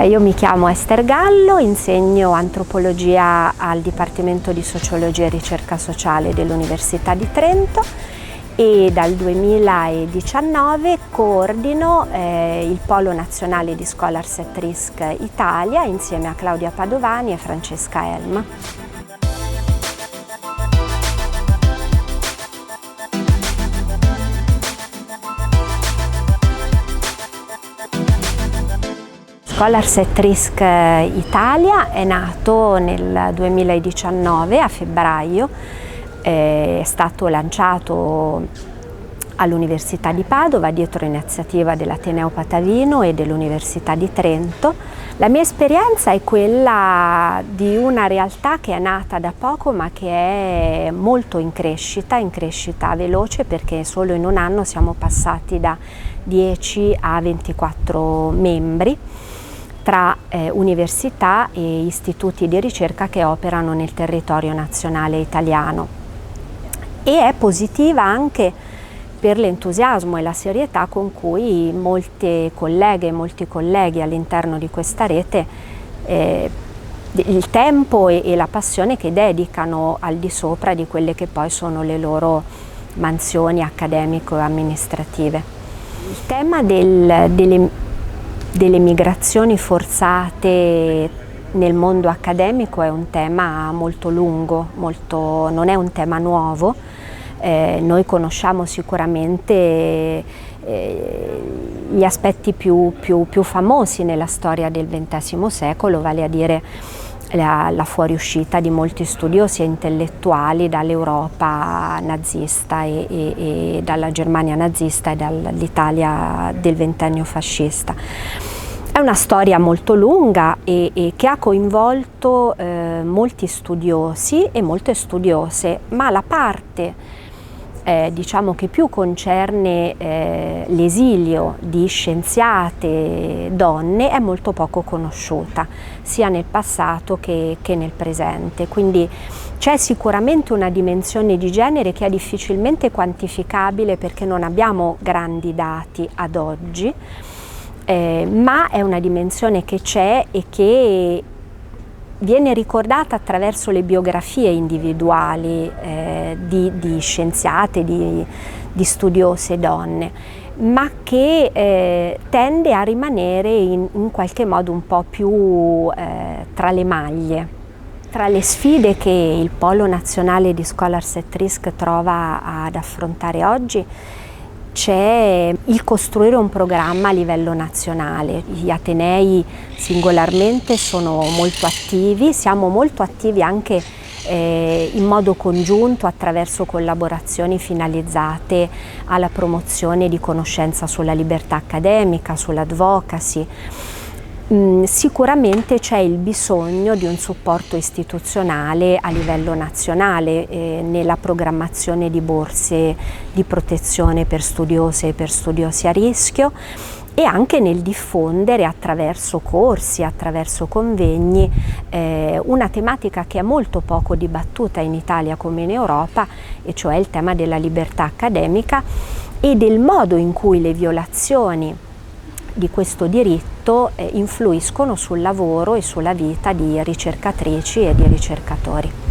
Io mi chiamo Ester Gallo, insegno antropologia al Dipartimento di Sociologia e Ricerca Sociale dell'Università di Trento e dal 2019 coordino il Polo Nazionale di Scholars at Risk Italia insieme a Claudia Padovani e Francesca Elm. Scholars at Risk Italia è nato nel 2019 a febbraio, è stato lanciato all'Università di Padova dietro iniziativa dell'Ateneo Patavino e dell'Università di Trento. La mia esperienza è quella di una realtà che è nata da poco ma che è molto in crescita veloce, perché solo in un anno siamo passati da 10 a 24 membri tra università e istituti di ricerca che operano nel territorio nazionale italiano, e è positiva anche per l'entusiasmo e la serietà con cui molte colleghe e molti colleghi all'interno di questa rete il tempo e la passione che dedicano al di sopra di quelle che poi sono le loro mansioni accademico-amministrative. Il tema delle migrazioni forzate nel mondo accademico è un tema molto lungo, non è un tema nuovo. Noi conosciamo sicuramente gli aspetti più famosi nella storia del XX secolo, vale a dire la fuoriuscita di molti studiosi e intellettuali dall'Europa nazista e dalla Germania nazista e dall'Italia del ventennio fascista. È una storia molto lunga e che ha coinvolto molti studiosi e molte studiose, ma la parte diciamo che più concerne l'esilio di scienziate donne è molto poco conosciuta, sia nel passato che nel presente. Quindi c'è sicuramente una dimensione di genere che è difficilmente quantificabile perché non abbiamo grandi dati ad oggi, ma è una dimensione che c'è e che viene ricordata attraverso le biografie individuali di scienziate, di studiose donne, ma che tende a rimanere in qualche modo un po' più tra le maglie. Tra le sfide che il Polo Nazionale di Scholars at Risk trova ad affrontare oggi c'è il costruire un programma a livello nazionale. Gli atenei singolarmente sono molto attivi, siamo molto attivi anche in modo congiunto attraverso collaborazioni finalizzate alla promozione di conoscenza sulla libertà accademica, sull'advocacy. Sicuramente c'è il bisogno di un supporto istituzionale a livello nazionale nella programmazione di borse di protezione per studiose e per studiosi a rischio, e anche nel diffondere attraverso corsi, attraverso convegni, una tematica che è molto poco dibattuta in Italia come in Europa, e cioè il tema della libertà accademica e del modo in cui le violazioni di questo diritto influiscono sul lavoro e sulla vita di ricercatrici e di ricercatori.